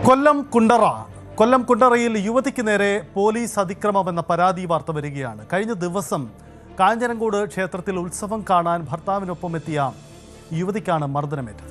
കൊല്ലം കുണ്ടറയിൽ യുവതിക്ക് നേരെ പോലീസ് അതിക്രമമെന്ന പരാതി വാർത്ത വരികയാണ്. കഴിഞ്ഞ ദിവസം കാഞ്ഞിരങ്കോട് ക്ഷേത്രത്തിൽ ഉത്സവം കാണാൻ ഭർത്താവിനൊപ്പം എത്തിയ യുവതിക്കാണ് മർദ്ദനമേറ്റത്.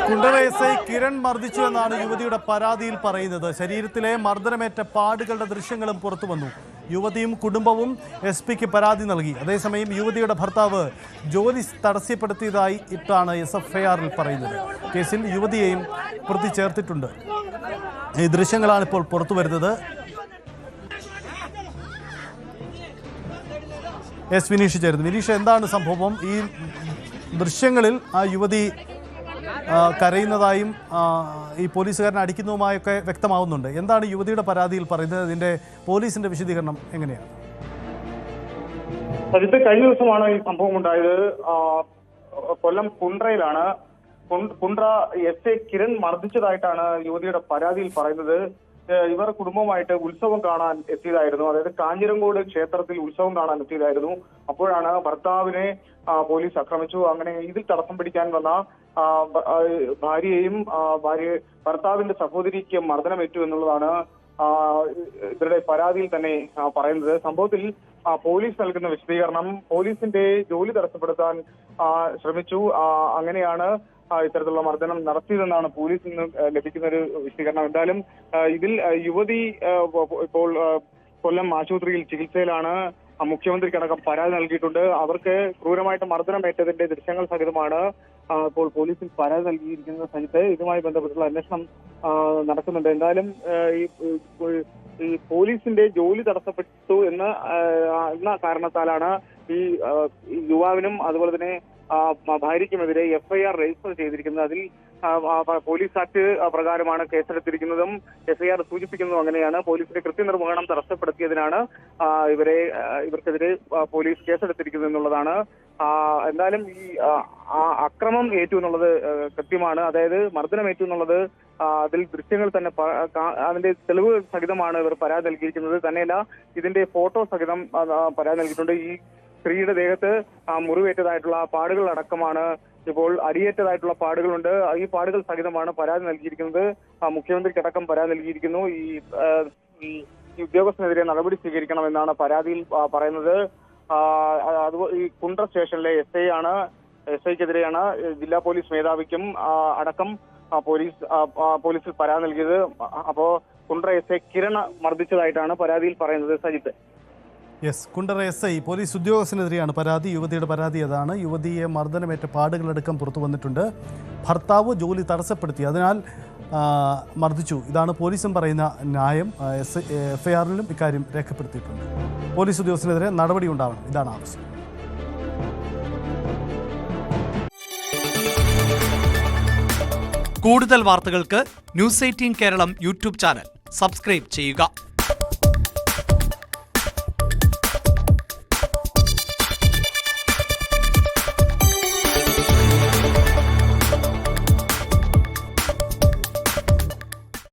കുണ്ടറ എസ്.ഐ കിരൺ മർദ്ദിച്ചു എന്നാണ് യുവതിയുടെ പരാതിയിൽ പറയുന്നത്. ശരീരത്തിലെ മർദ്ദനമേറ്റ പാടുകളുടെ ദൃശ്യങ്ങളും പുറത്തു വന്നു. യുവതിയും കുടുംബവും എസ്.പിക്ക് പരാതി നൽകി. അതേസമയം യുവതിയുടെ ഭർത്താവ് ജോലി തടസ്സപ്പെടുത്തിയതായി ഇട്ടാണ് SFIRൽ പറയുന്നത്. കേസിൽ യുവതിയെയും പ്രതി ചേർത്തിട്ടുണ്ട്. ഈ ദൃശ്യങ്ങളാണ് ഇപ്പോൾ പുറത്തു വരുന്നത്. വിനീഷ് ചേരുന്നു. വിനീഷ്, എന്താണ് സംഭവം? ഈ ദൃശ്യങ്ങളിൽ ആ യുവതി കരയുന്നതായും ഈ പോലീസുകാരനെ അടിക്കുന്നതുമായൊക്കെ വ്യക്തമാവുന്നുണ്ട്. എന്താണ് യുവതിയുടെ പരാതിയിൽ പറയുന്നത്? ഇതിന്റെ പോലീസിന്റെ വിശദീകരണം എങ്ങനെയാണ്? അജിത്ത്, കഴിഞ്ഞ ദിവസമാണ് ഈ സംഭവം ഉണ്ടായത്. കൊല്ലം കുണ്ട്രയിലാണ്. കുണ്ട്ര എസ്.ഐ കിരൺ മർദ്ദിച്ചതായിട്ടാണ് യുവതിയുടെ പരാതിയിൽ പറയുന്നത്. ഇവർ കുടുംബമായിട്ട് ഉത്സവം കാണാൻ എത്തിയതായിരുന്നു. അതായത് കാഞ്ഞിരങ്കോട് ക്ഷേത്രത്തിൽ ഉത്സവം കാണാൻ എത്തിയതായിരുന്നു. അപ്പോഴാണ് ഭർത്താവിനെ പോലീസ് ആക്രമിച്ചു. അങ്ങനെ ഇതിൽ തടസ്സം പിടിക്കാൻ വന്ന ഭാര്യയെയും ഭർത്താവിന്റെ സഹോദരിക്ക് മർദ്ദനമേറ്റു എന്നുള്ളതാണ് ഇവരുടെ പരാതിയിൽ തന്നെ പറയുന്നത്. സംഭവത്തിൽ പോലീസ് നൽകുന്ന വിശദീകരണം, പോലീസിന്റെ ജോലി തടസ്സപ്പെടുത്താൻ ശ്രമിച്ചു, അങ്ങനെയാണ് ഇത്തരത്തിലുള്ള മർദ്ദനം നടത്തിയതെന്നാണ് പോലീസിൽ നിന്ന് ലഭിക്കുന്ന ഒരു വിശദീകരണം. എന്തായാലും ഇതിൽ യുവതി ഇപ്പോൾ കൊല്ലം ആശുപത്രിയിൽ ചികിത്സയിലാണ്. മുഖ്യമന്ത്രിക്കടക്കം പരാതി നൽകിയിട്ടുണ്ട്. അവർക്ക് ക്രൂരമായിട്ട് മർദ്ദനമേറ്റതിന്റെ ദൃശ്യങ്ങൾ സഹിതമാണ് ഇപ്പോൾ പോലീസിൽ പരാതി നൽകിയിരിക്കുന്നത്. സഹിതം ഇതുമായി ബന്ധപ്പെട്ടുള്ള അന്വേഷണം നടക്കുന്നുണ്ട്. എന്തായാലും ഈ പോലീസിന്റെ ജോലി തടസ്സപ്പെട്ടു എന്ന കാരണത്താലാണ് ഈ യുവാവിനും അതുപോലെ തന്നെ ഭാര്യയ്ക്കുമെതിരെ FIR രജിസ്റ്റർ ചെയ്തിരിക്കുന്നത്. അതിൽ പോലീസ് ആക്ട് പ്രകാരമാണ് കേസെടുത്തിരിക്കുന്നതും FIR സൂചിപ്പിക്കുന്നതും അങ്ങനെയാണ്. പോലീസിന്റെ കൃത്യനിർവഹണം തടസ്സപ്പെടുത്തിയതിനാണ് ഇവർക്കെതിരെ പോലീസ് കേസെടുത്തിരിക്കുന്നത് എന്നുള്ളതാണ്. എന്തായാലും ഈ അക്രമം ഏറ്റു എന്നുള്ളത് കൃത്യമാണ്. അതായത് മർദ്ദനമേറ്റു എന്നുള്ളത് അതിൽ ദൃശ്യങ്ങൾ തന്നെ അതിന്റെ തെളിവ് സഹിതമാണ് ഇവർ പരാതി നൽകിയിരിക്കുന്നത്. തന്നെയല്ല, ഇതിന്റെ ഫോട്ടോ സഹിതം പരാതി നൽകിയിട്ടുണ്ട്. ഈ സ്ത്രീയുടെ ദേഹത്ത് മുറിവേറ്റതായിട്ടുള്ള പാടുകൾ അടക്കമാണ്, ഇപ്പോൾ അടിയേറ്റതായിട്ടുള്ള പാടുകളുണ്ട്. ഈ പാടുകൾ സഹിതമാണ് പരാതി നൽകിയിരിക്കുന്നത്. മുഖ്യമന്ത്രിക്കടക്കം പരാതി നൽകിയിരിക്കുന്നു. ഈ ഉദ്യോഗസ്ഥനെതിരെ നടപടി സ്വീകരിക്കണമെന്നാണ് പരാതിയിൽ പറയുന്നത്. ഈ കുണ്ട്ര സ്റ്റേഷനിലെ SIക്കെതിരെയാണ് ജില്ലാ പോലീസ് മേധാവിക്കും അടക്കം പോലീസിൽ പരാതി നൽകിയത്. അപ്പോ കുണ്ട്ര SI കിരൺ മർദ്ദിച്ചതായിട്ടാണ് പരാതിയിൽ പറയുന്നത്. സജിത്ത്, കുണ്ട്ര SI പോലീസ് ഉദ്യോഗസ്ഥനെതിരെയാണ് പരാതി. യുവതിയുടെ പരാതി അതാണ്. യുവതിയെ മർദ്ദനമേറ്റ പാടുകളടക്കം പുറത്തു വന്നിട്ടുണ്ട്. ഭർത്താവ് ജോലി തടസ്സപ്പെടുത്തി, അതിനാൽ മർദ്ദിച്ചു. ഇതാണ് പോലീസും പറയുന്ന ന്യായം. FIRലും ഇക്കാര്യം രേഖപ്പെടുത്തിയിട്ടുണ്ട്. പോലീസ് ഉദ്യോഗസ്ഥനെതിരെ നടപടി ഉണ്ടാവണം, ഇതാണ് ആവശ്യം. കൂടുതൽ വാർത്തകൾക്ക് News 18 Kerala YouTube channel subscribe ചെയ്യുക.